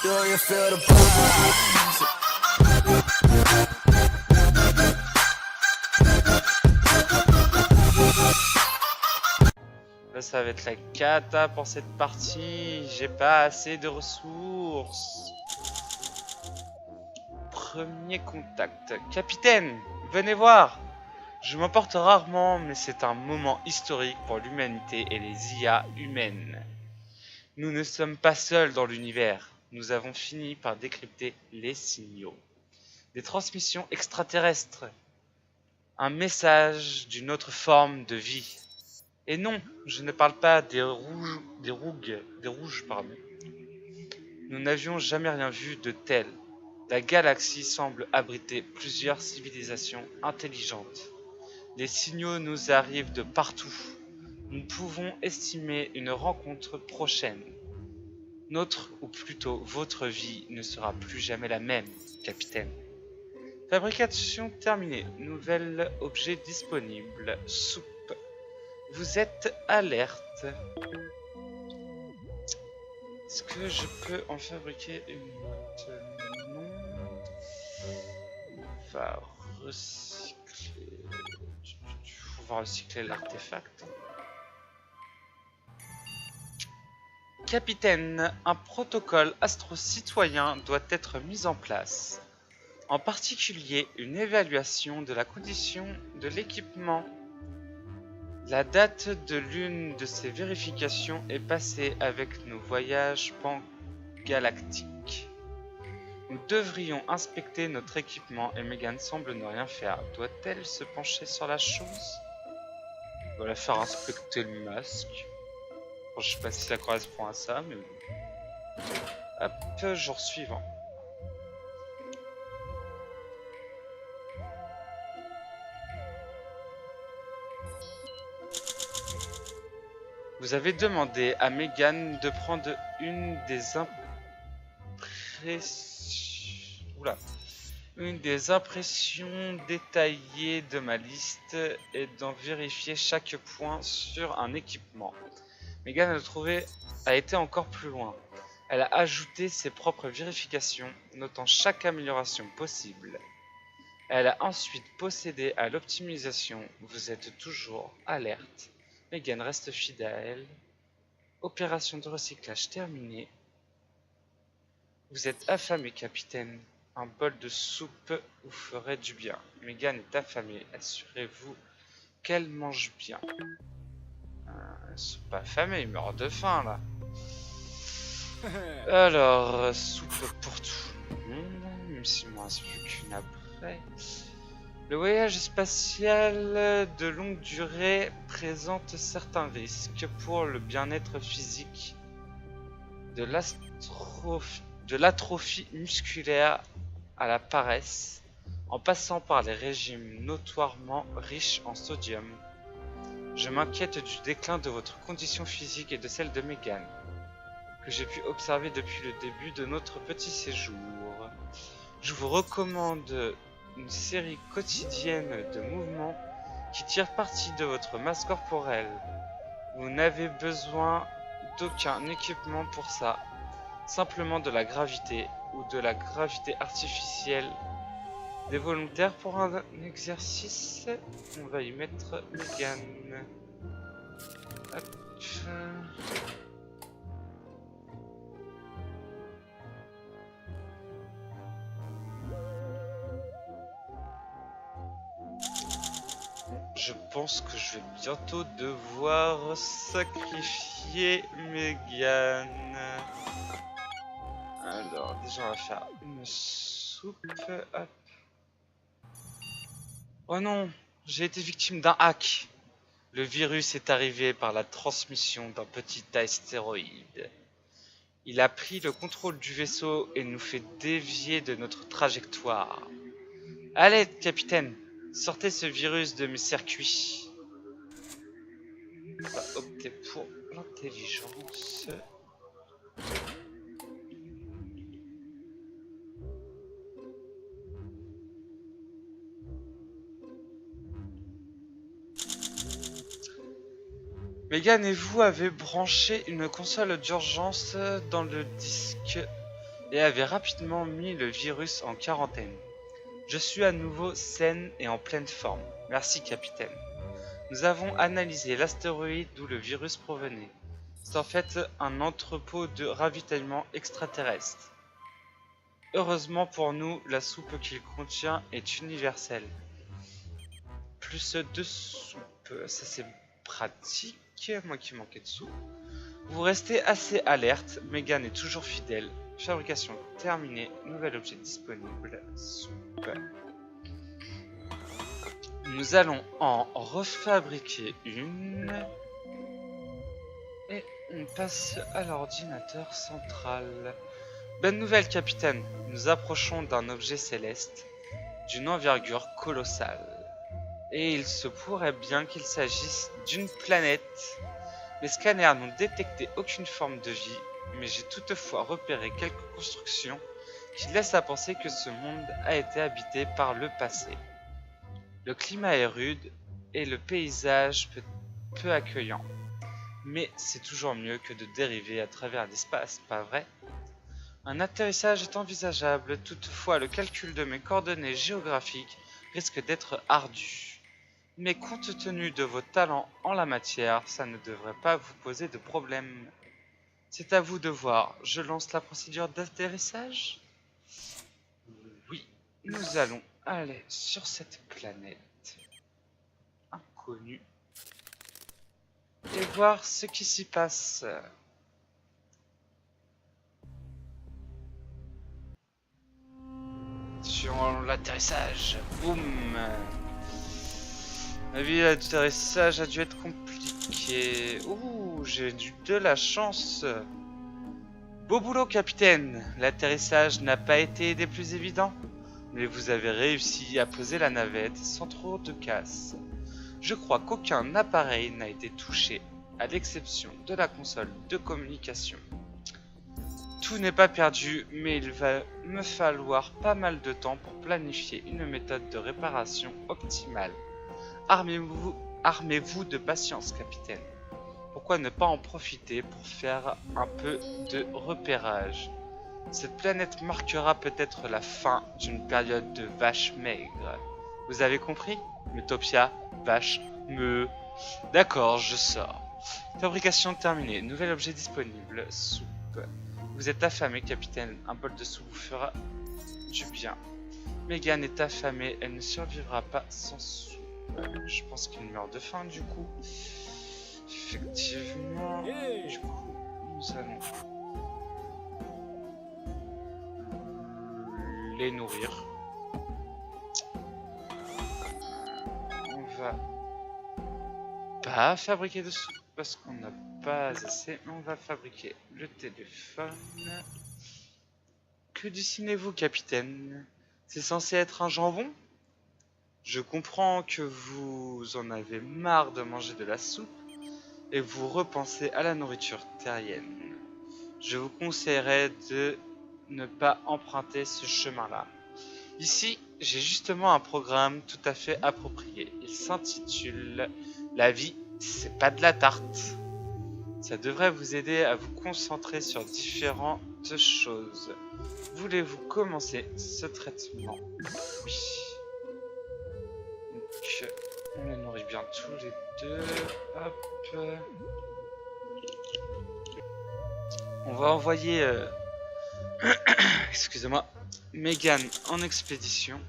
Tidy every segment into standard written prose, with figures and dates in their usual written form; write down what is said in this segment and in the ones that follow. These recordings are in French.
Do you feel the vibes? Là, ça va être la cata pour cette partie. J'ai pas assez de ressources. Premier contact. Capitaine, venez voir. Je m'emporte rarement, mais c'est un moment historique pour l'humanité et les IA humaines. Nous ne sommes pas seuls dans l'univers. Nous avons fini par décrypter les signaux. Des transmissions extraterrestres. Un message d'une autre forme de vie. Et non, je ne parle pas des rouges, pardon. Nous n'avions jamais rien vu de tel. La galaxie semble abriter plusieurs civilisations intelligentes. Les signaux nous arrivent de partout. Nous pouvons estimer une rencontre prochaine. Notre, ou plutôt votre vie, ne sera plus jamais la même, capitaine. Fabrication terminée. Nouvel objet disponible. Soupe. Vous êtes alerte. Est-ce que je peux en fabriquer une autre? Non. On va recycler. On va recycler l'artefact. Capitaine, un protocole astro-citoyen doit être mis en place. En particulier, une évaluation de la condition de l'équipement. La date de l'une de ces vérifications est passée avec nos voyages pangalactiques. Nous devrions inspecter notre équipement et Megan semble ne rien faire. Doit-elle se pencher sur la chose? On va la faire inspecter le masque. Bon, je sais pas si ça correspond à ça, mais bon. Hop, jour suivant. Vous avez demandé à Megan de prendre une des impressions détaillées de ma liste et d'en vérifier chaque point sur un équipement. Megan a été encore plus loin. Elle a ajouté ses propres vérifications, notant chaque amélioration possible. Elle a ensuite procédé à l'optimisation. Vous êtes toujours alerte. Megan reste fidèle. Opération de recyclage terminée. Vous êtes affamé, capitaine. Un bol de soupe vous ferait du bien. Megan est affamée. Assurez-vous qu'elle mange bien. Ils sont pas affamés, ils meurent de faim là. Alors, soupe pour tout le monde, même s'il m'en reste plus qu'une après. Le voyage spatial de longue durée présente certains risques pour le bien-être physique, de l'atrophie musculaire à la paresse, en passant par les régimes notoirement riches en sodium. Je m'inquiète du déclin de votre condition physique et de celle de Megan, que j'ai pu observer depuis le début de notre petit séjour. Je vous recommande une série quotidienne de mouvements qui tirent parti de votre masse corporelle. Vous n'avez besoin d'aucun équipement pour ça, simplement de la gravité ou de la gravité artificielle. Des volontaires pour un exercice, on va y mettre Megan. Hop. Je pense que je vais bientôt devoir sacrifier Megan. Alors, déjà, on va faire une soupe. Hop. Oh non, j'ai été victime d'un hack. Le virus est arrivé par la transmission d'un petit astéroïde. Il a pris le contrôle du vaisseau et nous fait dévier de notre trajectoire. Allez, capitaine, sortez ce virus de mes circuits. On va opter pour l'intelligence. Megan et vous avez branché une console d'urgence dans le disque et avait rapidement mis le virus en quarantaine. Je suis à nouveau saine et en pleine forme. Merci, capitaine. Nous avons analysé l'astéroïde d'où le virus provenait. C'est en fait un entrepôt de ravitaillement extraterrestre. Heureusement pour nous, la soupe qu'il contient est universelle. Plus de soupe, ça c'est pratique, moi qui manquais de soupe. Vous restez assez alerte, Megan est toujours fidèle. Fabrication terminée, nouvel objet disponible, soupe. Nous allons en refabriquer une. Et on passe à l'ordinateur central. Bonne nouvelle, capitaine. Nous approchons d'un objet céleste d'une envergure colossale. Et il se pourrait bien qu'il s'agisse d'une planète. Les scanners n'ont détecté aucune forme de vie, mais j'ai toutefois repéré quelques constructions qui laissent à penser que ce monde a été habité par le passé. Le climat est rude et le paysage peu accueillant. Mais c'est toujours mieux que de dériver à travers l'espace, pas vrai? Un atterrissage est envisageable, toutefois le calcul de mes coordonnées géographiques risque d'être ardu. Mais compte tenu de vos talents en la matière, ça ne devrait pas vous poser de problème. C'est à vous de voir. Je lance la procédure d'atterrissage? Oui, nous allons aller sur cette planète inconnue et voir ce qui s'y passe. Sur l'atterrissage, boum. Ma vie, l'atterrissage a dû être compliqué. Ouh, j'ai eu de la chance. Beau boulot, capitaine. L'atterrissage n'a pas été des plus évidents, mais vous avez réussi à poser la navette sans trop de casse. Je crois qu'aucun appareil n'a été touché, à l'exception de la console de communication. Tout n'est pas perdu, mais il va me falloir pas mal de temps pour planifier une méthode de réparation optimale. Armez-vous de patience, capitaine. Pourquoi ne pas en profiter pour faire un peu de repérage? Cette planète marquera peut-être la fin d'une période de vaches maigres. Vous avez compris? Metopia, vache, me... D'accord, je sors. Fabrication terminée. Nouvel objet disponible. Soupe. Vous êtes affamé, capitaine. Un bol de soupe vous fera du bien. Megan est affamée. Elle ne survivra pas sans soupe. Je pense qu'il meurt de faim, du coup. Effectivement. Du coup, nous allons les nourrir. On va pas fabriquer de soupe parce qu'on n'a pas assez, mais on va fabriquer le téléphone. Que dessinez-vous, capitaine? C'est censé être un jambon? Je comprends que vous en avez marre de manger de la soupe et vous repensez à la nourriture terrienne. Je vous conseillerais de ne pas emprunter ce chemin-là. Ici, j'ai justement un programme tout à fait approprié. Il s'intitule « La vie, c'est pas de la tarte ». Ça devrait vous aider à vous concentrer sur différentes choses. Voulez-vous commencer ce traitement? Oui. Donc, on les nourrit bien tous les deux. Hop. On va envoyer... excusez-moi. Megan en expédition.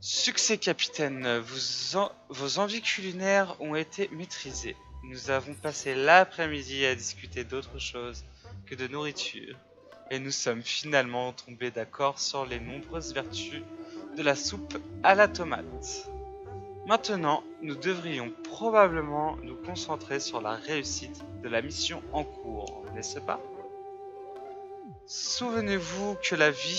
Succès, capitaine. Vos envies culinaires ont été maîtrisées. Nous avons passé l'après-midi à discuter d'autre chose que de nourriture. Et nous sommes finalement tombés d'accord sur les nombreuses vertus de la soupe à la tomate. Maintenant, nous devrions probablement nous concentrer sur la réussite de la mission en cours, n'est-ce pas? Souvenez-vous que la vie,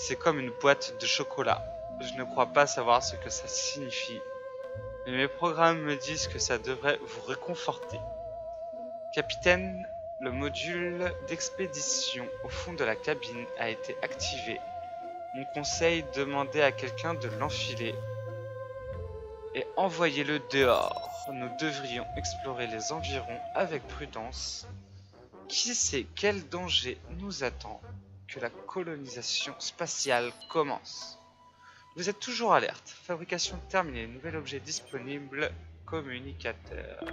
c'est comme une boîte de chocolat. Je ne crois pas savoir ce que ça signifie, mais mes programmes me disent que ça devrait vous réconforter. Capitaine, le module d'expédition au fond de la cabine a été activé. Mon conseil, demandez à quelqu'un de l'enfiler et envoyez-le dehors. Nous devrions explorer les environs avec prudence. Qui sait quel danger nous attend? que la colonisation spatiale commence. Vous êtes toujours alerte. Fabrication terminée. Nouvel objet disponible. Communicateur.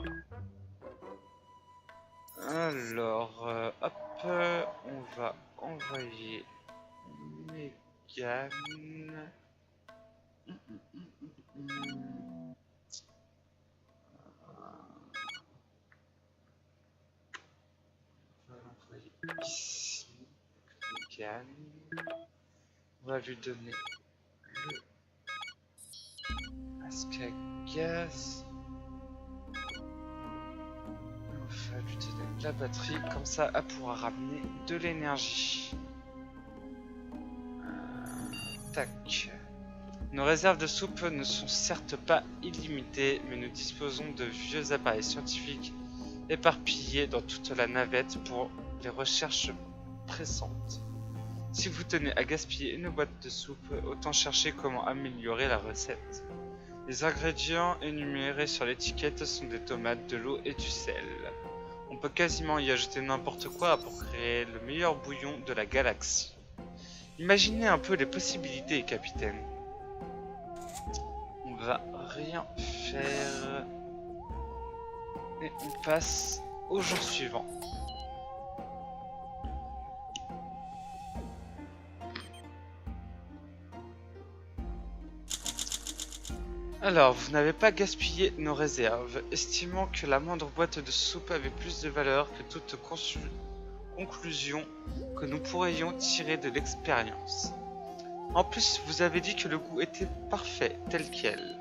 Alors, hop, on va envoyer Megan. On va l'envoyer ici. Megan. On va lui donner le masque à gaz. On va lui donner la batterie, comme ça elle pourra ramener de l'énergie. Tac. Nos réserves de soupe ne sont certes pas illimitées, mais nous disposons de vieux appareils scientifiques éparpillés dans toute la navette pour les recherches pressantes. Si vous tenez à gaspiller une boîte de soupe, autant chercher comment améliorer la recette. Les ingrédients énumérés sur l'étiquette sont des tomates, de l'eau et du sel. On peut quasiment y ajouter n'importe quoi pour créer le meilleur bouillon de la galaxie. Imaginez un peu les possibilités, capitaine. On va rien faire. Et on passe au jour suivant. Alors, vous n'avez pas gaspillé nos réserves, estimant que la moindre boîte de soupe avait plus de valeur que toute conclusion que nous pourrions tirer de l'expérience. En plus, vous avez dit que le goût était parfait, tel quel.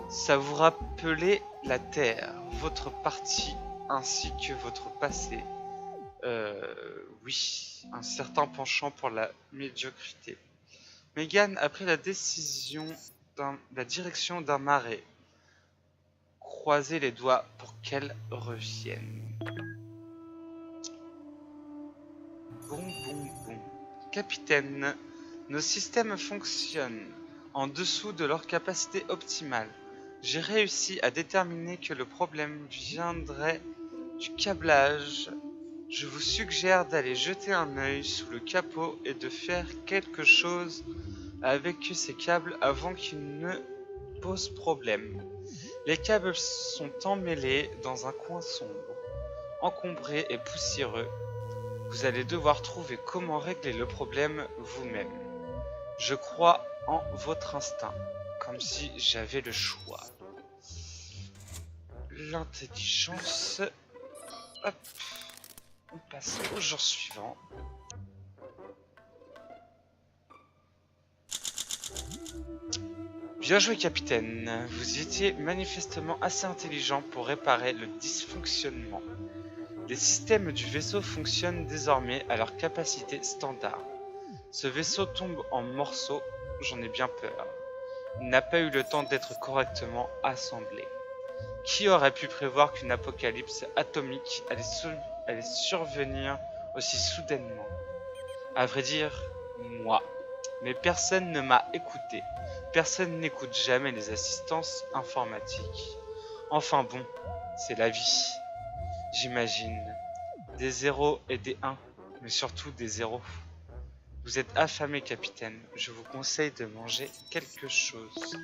Ça vous rappelait la Terre, votre parti, ainsi que votre passé. Oui, un certain penchant pour la médiocrité. Megan a pris la direction d'un marais. Croisez les doigts pour qu'elle revienne. Bon. Capitaine, nos systèmes fonctionnent en dessous de leur capacité optimale. J'ai réussi à déterminer que le problème viendrait du câblage. Je vous suggère d'aller jeter un œil sous le capot et de faire quelque chose avec ces câbles avant qu'ils ne posent problème. Les câbles sont emmêlés dans un coin sombre, encombré et poussiéreux. Vous allez devoir trouver comment régler le problème vous-même. Je crois en votre instinct, comme si j'avais le choix. L'intelligence. Hop. On passe au jour suivant. Bien joué, capitaine. Vous étiez manifestement assez intelligent pour réparer le dysfonctionnement. Les systèmes du vaisseau fonctionnent désormais à leur capacité standard. Ce vaisseau tombe en morceaux, j'en ai bien peur. Il n'a pas eu le temps d'être correctement assemblé. Qui aurait pu prévoir qu'une apocalypse atomique allait survenir aussi soudainement? À vrai dire, moi. Mais personne ne m'a écouté. Personne n'écoute jamais les assistances informatiques. Enfin bon, c'est la vie. J'imagine. Des 0 et des 1, mais surtout des 0. Vous êtes affamé, capitaine. Je vous conseille de manger quelque chose.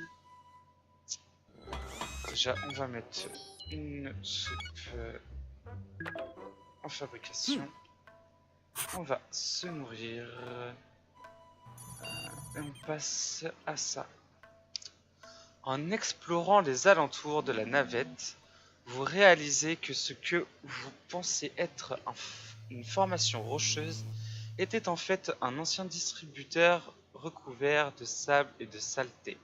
Déjà, on va mettre une soupe en fabrication. On va se nourrir. Et on passe à ça. En explorant les alentours de la navette, vous réalisez que ce que vous pensez être une formation rocheuse était en fait un ancien distributeur recouvert de sable et de saleté.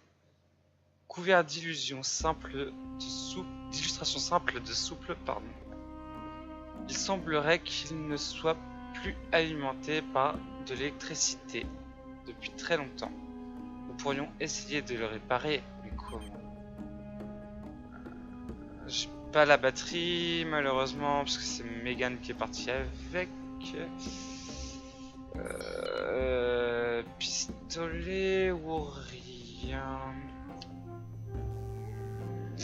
Couvert d'illustrations simples de soupe, il semblerait qu'il ne soit plus alimenté par de l'électricité depuis très longtemps. Nous pourrions essayer de le réparer, mais comment? J'ai pas la batterie malheureusement parce que c'est Megan qui est partie avec. Pistolet ou rien?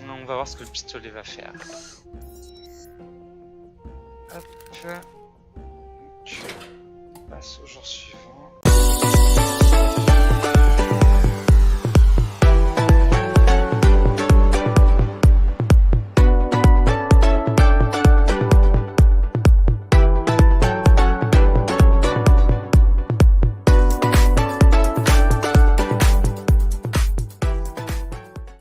On va voir ce que le pistolet va faire. Hop. passe au jour suivant.